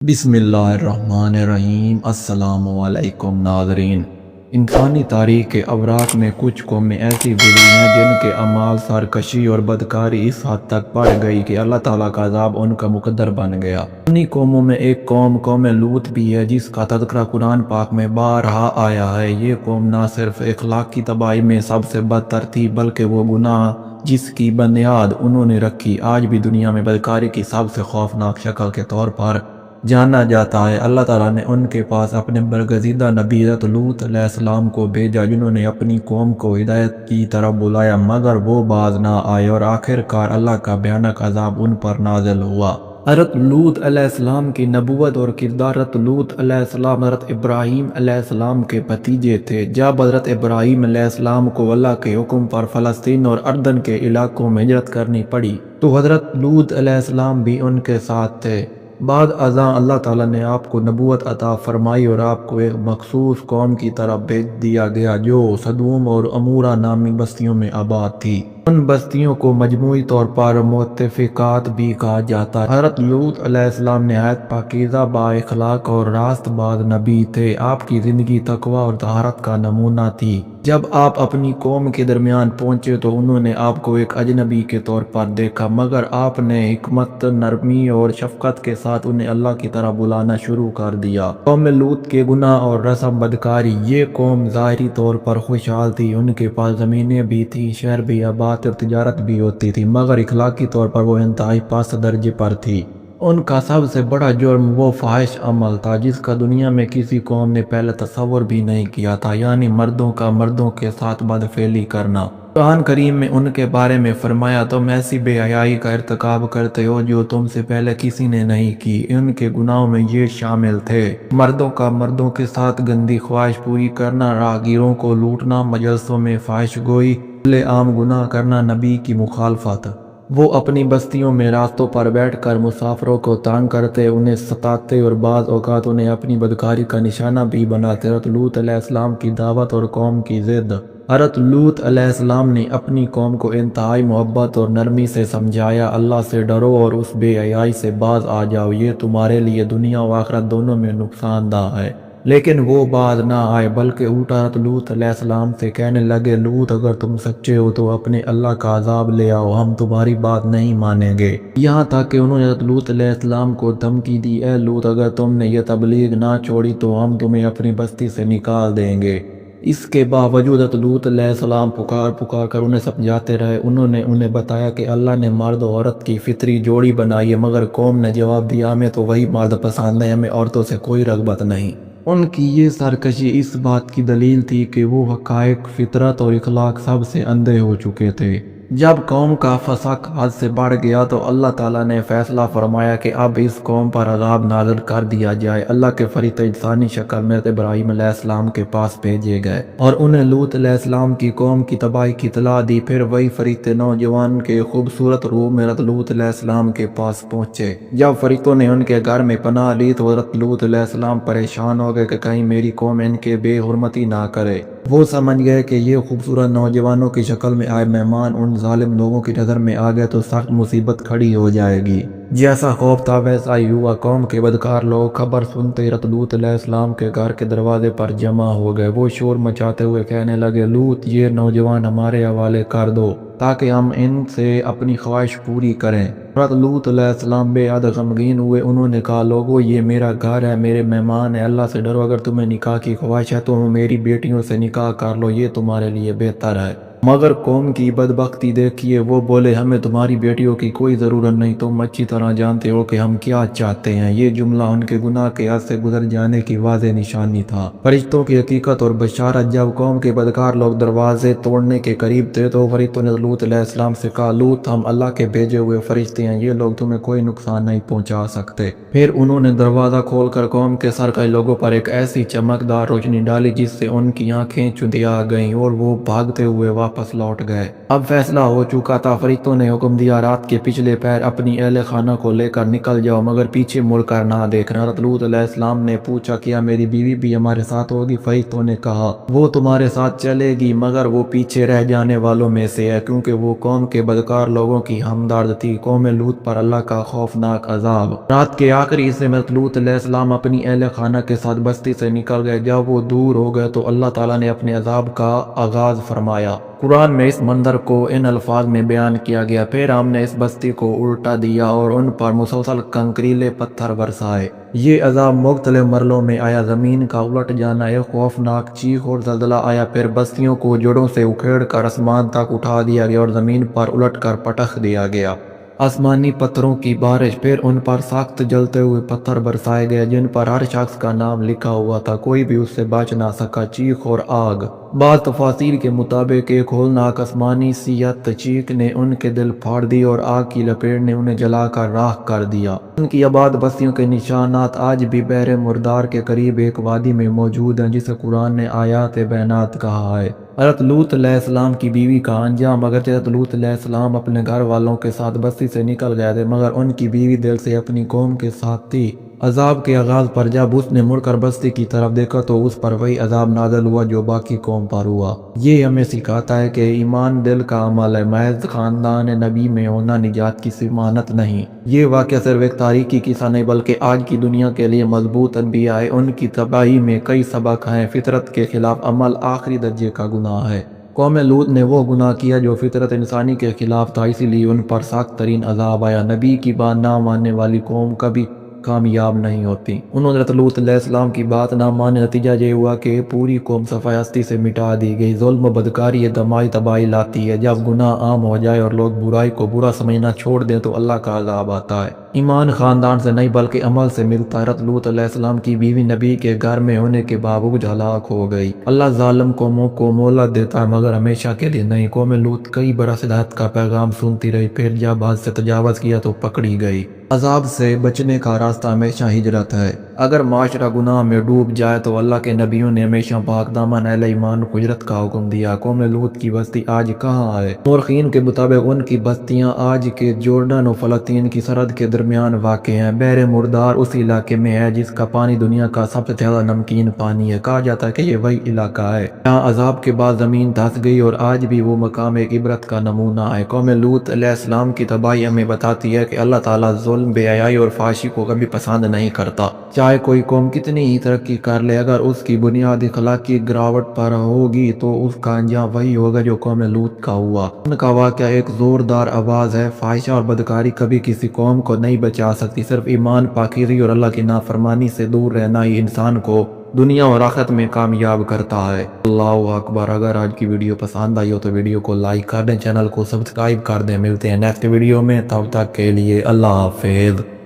بسم اللہ الرحمن الرحیم۔ السلام علیکم ناظرین۔ انسانی تاریخ کے اوراق میں کچھ قومیں ایسی گزری ہیں جن کے اعمال سرکشی اور بدکاری اس حد تک بڑھ گئی کہ اللہ تعالیٰ کا عذاب ان کا مقدر بن گیا۔ انہی قوموں میں ایک قوم لوط بھی ہے جس کا تذکرہ قرآن پاک میں بارہا آیا ہے۔ یہ قوم نہ صرف اخلاقی تباہی میں سب سے بدتر تھی بلکہ وہ گناہ جس کی بنیاد انہوں نے رکھی آج بھی دنیا میں بدکاری کی سب سے خوفناک شکل کے طور پر جانا جاتا ہے۔ اللہ تعالیٰ نے ان کے پاس اپنے برگزیدہ نبی حضرت لوط علیہ السلام کو بھیجا جنہوں نے اپنی قوم کو ہدایت کی طرف بلایا، مگر وہ باز نہ آئے اور آخر کار اللہ کا بھیانک عذاب ان پر نازل ہوا۔ حضرت لوط علیہ السلام کی نبوت اور کردار۔ حضرت لوط علیہ السلام حضرت ابراہیم علیہ السلام کے بھتیجے تھے۔ جب حضرت ابراہیم علیہ السلام کو اللہ کے حکم پر فلسطین اور اردن کے علاقوں میں ہجرت کرنی پڑی تو حضرت لوط علیہ السلام بھی ان کے ساتھ تھے۔ بعد ازاں اللہ تعالیٰ نے آپ کو نبوت عطا فرمائی اور آپ کو ایک مخصوص قوم کی طرف بھیج دیا گیا جو سدوم اور عمورہ نامی بستیوں میں آباد تھی۔ ان بستیوں کو مجموعی طور پر متفقات بھی کہا جاتا ہے۔ حضرت لوط علیہ السلام نہایت پاکیزہ با اخلاق اور راست باز نبی تھے۔ آپ کی زندگی تقوی اور طہارت کا نمونہ تھی۔ جب آپ اپنی قوم کے درمیان پہنچے تو انہوں نے آپ کو ایک اجنبی کے طور پر دیکھا، مگر آپ نے حکمت، نرمی اور شفقت کے ساتھ انہیں اللہ کی طرح بلانا شروع کر دیا۔ قوم لوط کے گناہ اور رسم بدکاری۔ یہ قوم ظاہری طور پر خوشحال تھی، ان کے پاس زمینیں بھی تھیں، شہر بھی آباد اور تجارت بھی ہوتی تھی، مگر اخلاقی طور پر وہ انتہائی پست درجے پر تھی۔ ان کا سب سے بڑا جرم وہ فاحش عمل تھا جس کا دنیا میں کسی قوم نے پہلے تصور بھی نہیں کیا تھا، یعنی مردوں کا مردوں کے ساتھ بدفعلی کرنا۔ قرآن کریم میں ان کے بارے میں فرمایا، تم ایسی بے حیائی کا ارتکاب کرتے ہو جو تم سے پہلے کسی نے نہیں کی۔ ان کے گناہوں میں یہ شامل تھے: مردوں کا مردوں کے ساتھ گندی خواہش پوری کرنا، راہگیروں کو لوٹنا، مجلسوں میں فحش گوئی، کھلے عام گناہ کرنا، نبی کی مخالفت۔ وہ اپنی بستیوں میں راستوں پر بیٹھ کر مسافروں کو تنگ کرتے، انہیں ستاتے اور بعض اوقات انہیں اپنی بدکاری کا نشانہ بھی بناتے۔ حضرت لوط علیہ السلام کی دعوت اور قوم کی ضد۔ حضرت لوط علیہ السلام نے اپنی قوم کو انتہائی محبت اور نرمی سے سمجھایا، اللہ سے ڈرو اور اس بے حیائی سے باز آ جاؤ، یہ تمہارے لیے دنیا و آخرت دونوں میں نقصان دہ ہے۔ لیکن وہ باز نہ آئے بلکہ الٹا حضرت لوط علیہ السلام سے کہنے لگے، لوط اگر تم سچے ہو تو اپنے اللہ کا عذاب لے آؤ، ہم تمہاری بات نہیں مانیں گے۔ یہاں تک کہ انہوں نے حضرت لوط علیہ السلام کو دھمکی دی، اے لوط اگر تم نے یہ تبلیغ نہ چھوڑی تو ہم تمہیں اپنی بستی سے نکال دیں گے۔ اس کے باوجود حضرت لوط علیہ السلام پکار کر انہیں سمجھاتے رہے۔ انہوں نے انہیں بتایا کہ اللہ نے مرد و عورت کی فطری جوڑی بنائی ہے، مگر قوم نے جواب دیا، ہمیں تو وہی مرد پسند ہے، ہمیں عورتوں سے کوئی رغبت نہیں۔ ان کی یہ سرکشی اس بات کی دلیل تھی کہ وہ حقائق، فطرت اور اخلاق سب سے اندھے ہو چکے تھے۔ جب قوم کا فسق حد سے بڑھ گیا تو اللہ تعالیٰ نے فیصلہ فرمایا کہ اب اس قوم پر عذاب نازل کر دیا جائے۔ اللہ کے فرشتے انسانی شکل میں ابراہیم علیہ السلام کے پاس بھیجے گئے اور انہیں لوط علیہ السلام کی قوم کی تباہی کی اطلاع دی۔ پھر وہی فرشتے نوجوان کے خوبصورت روح میں حضرت لوط علیہ السلام کے پاس پہنچے۔ جب فرشتوں نے ان کے گھر میں پناہ لی تو حضرت لوط علیہ السلام پریشان ہو گئے کہ کہیں میری قوم ان کے بے حرمتی نہ کرے۔ وہ سمجھ گئے کہ یہ خوبصورت نوجوانوں کی شکل میں آئے مہمان ان ظالم لوگوں کی نظر میں آ گئے تو سخت مصیبت کھڑی ہو جائے گی۔ جیسا خوف تھا ویسا ہی ہوا۔ قوم کے بدکار لوگ خبر سنتے حضرت لوط علیہ السلام کے گھر کے دروازے پر جمع ہو گئے۔ وہ شور مچاتے ہوئے کہنے لگے، لوط یہ نوجوان ہمارے حوالے کر دو تاکہ ہم ان سے اپنی خواہش پوری کریں۔ حضرت لوط علیہ السلام بے حد غمگین ہوئے۔ انہوں نے کہا، لوگو یہ میرا گھر ہے، میرے مہمان ہیں، اللہ سے ڈرو، اگر تمہیں نکاح کی خواہش ہے تو میری بیٹیوں سے نکاح کر لو، یہ تمہارے لیے بہتر ہے۔ مگر قوم کی بدبختی دیکھیے، وہ بولے، ہمیں تمہاری بیٹیوں کی کوئی ضرورت نہیں، تم اچھی طرح جانتے ہو کہ ہم کیا چاہتے ہیں۔ یہ جملہ ان کے گناہ کے حد سے گزر جانے کی واضح نشانی تھا۔ فرشتوں کی حقیقت اور بشارت۔ جب قوم کے بدکار لوگ دروازے توڑنے کے قریب تھے تو فرشتوں نے لوط علیہ السلام سے کہا، لوط ہم اللہ کے بھیجے ہوئے فرشتے ہیں، یہ لوگ تمہیں کوئی نقصان نہیں پہنچا سکتے۔ پھر انہوں نے دروازہ کھول کر قوم کے سرکش لوگوں پر ایک ایسی چمکدار روشنی ڈالی جس سے ان کی آنکھیں چندیا گئیں اور وہ بھاگتے ہوئے واپس لوٹ گئے۔ اب فیصلہ ہو چکا تھا، فرشتوں نے حکم دیا رات کے پچھلے پہر اپنی اہل خانہ کو لے کر نکل جاؤ مگر پیچھے مڑ کر نہ دیکھنا۔ حضرت لوط علیہ السلام نے پوچھا کیا میری بیوی بھی ہمارے ساتھ ہوگی؟ فرشتوں نے کہا وہ تمہارے ساتھ چلے گی مگر وہ پیچھے رہ جانے والوں میں سے ہے، کیونکہ وہ قوم کے بدکار لوگوں کی ہمدرد تھی۔ قوم لوط پر اللہ کا خوفناک عذاب۔ رات کے آخری حصے میں لوط علیہ السلام اپنی اہل خانہ کے ساتھ بستی سے نکل گئے۔ جب وہ دور ہو گئے تو اللہ تعالیٰ نے اپنے عذاب کا آغاز فرمایا۔ قرآن میں اس منظر کو ان الفاظ میں بیان کیا گیا، پھر ہم نے اس بستی کو الٹا دیا اور ان پر مسلسل کنکریلے پتھر برسائے۔ یہ عذاب مختلف مرحلوں میں آیا، زمین کا الٹ جانا، ایک خوفناک چیخ اور زلزلہ آیا، پھر بستیوں کو جڑوں سے اکھیڑ کر آسمان تک اٹھا دیا گیا اور زمین پر الٹ کر پٹخ دیا گیا۔ آسمانی پتھروں کی بارش، پھر ان پر سخت جلتے ہوئے پتھر برسائے گئے جن پر ہر شخص کا نام لکھا ہوا تھا، کوئی بھی اس سے بچ نہ سکا۔ چیخ اور آگ، بعض تفاسیر کے مطابق ایک ہولناک آسمانی سیاہت چیخ نے ان کے دل پھاڑ دی اور آگ کی لپیٹ نے انہیں جلا کر راکھ کر دیا۔ ان کی آباد بستیوں کے نشانات آج بھی بحر مردار کے قریب ایک وادی میں موجود ہیں جسے قرآن نے آیات بینات کہا ہے۔ حضرت لوط علیہ السلام کی بیوی کا انجام، اگرچہ حضرت لوط علیہ السلام اپنے گھر والوں کے ساتھ بستی سے نکل گئے تھے مگر ان کی بیوی دل سے اپنی قوم کے ساتھ تھی۔ عذاب کے آغاز پر جب اس نے مڑ کر بستی کی طرف دیکھا تو اس پر وہی عذاب نازل ہوا جو باقی قوم پر ہوا۔ یہ ہمیں سکھاتا ہے کہ ایمان دل کا عمل ہے، محض خاندان نبی میں ہونا نجات کی ضمانت نہیں۔ یہ واقعہ صرف ایک تاریخی قصہ نہیں بلکہ آج کی دنیا کے لیے مضبوط انبیاء ہے۔ ان کی تباہی میں کئی سبق ہیں۔ فطرت کے خلاف عمل آخری درجے کا گناہ ہے۔ قوم لوط نے وہ گناہ کیا جو فطرت انسانی کے خلاف تھا، اسی لیے ان پر سخت ترین عذاب آیا۔ نبی کی بات نہ ماننے والی قوم کبھی کامیاب نہیں ہوتی۔ انہوں نے حضرت لوط علیہ السلام کی بات نہ مانے، نتیجہ یہ ہوا کہ پوری قوم صفحہ ہستی سے مٹا دی گئی۔ ظلم و بدکاری یہ دمائی تباہی لاتی ہے۔ جب گناہ عام ہو جائے اور لوگ برائی کو برا سمجھنا چھوڑ دیں تو اللہ کا عذاب آتا ہے۔ ایمان خاندان سے نہیں بلکہ عمل سے ملتا ہے۔ حضرت لوط علیہ السلام کی بیوی نبی کے گھر میں ہونے کے باوجود ہلاک ہو گئی۔ اللہ ظالم قوموں کو مہلت دیتا ہے مگر ہمیشہ کے لیے نہیں۔ قوم لوط کئی برس ہدایت کا پیغام سنتی رہی، پھر جب حد سے تجاوز کیا تو پکڑی گئی۔ عذاب سے بچنے کا راستہ ہمیشہ ہجرت ہے۔ اگر معاشرہ گناہ میں ڈوب جائے تو اللہ کے نبیوں نے ہمیشہ پاک دامن اہل ایمان کو ہجرت کا حکم دیا۔ قوم لوط کی بستی آج کہاں ہے؟ مورخین کے مطابق ان کی بستیاں آج کے جورڈن و فلسطین کی سرحد کے درمیان واقع ہیں۔ بحر مردار اس علاقے میں ہے جس کا پانی دنیا کا سب سے زیادہ نمکین پانی ہے۔ کہا جاتا ہے کہ یہ وہی علاقہ ہے جہاں عذاب کے بعد زمین دھس گئی اور آج بھی وہ مقام ایک عبرت کا نمونہ ہے۔ قوم لوط علیہ السلام کی تباہی ہمیں بتاتی ہے کہ اللہ تعالیٰ ظلم، بے حیائی اور فحاشی کو کبھی پسند نہیں کرتا۔ چاہے کوئی قوم کتنی ہی ترقی کر لے، اگر اس کی بنیاد اخلاقی گراوٹ پر ہوگی تو اس کا انجام وہی ہوگا جو قوم لوط کا ہوا۔ ان کا واقعہ ایک زوردار آواز ہے۔ فحاشی اور بدکاری کبھی کسی قوم کو نہیں بچا سکتی، صرف ایمان، پاکیزگی اور اللہ کی نافرمانی سے دور رہنا ہی انسان کو دنیا اور آخرت میں کامیاب کرتا ہے۔ اللہ اکبر۔ اگر آج کی ویڈیو پسند آئی ہو تو ویڈیو کو لائک کر دیں، چینل کو سبسکرائب کر دیں۔ ملتے ہیں نیکسٹ ویڈیو میں، تب تک کے لیے اللہ حافظ۔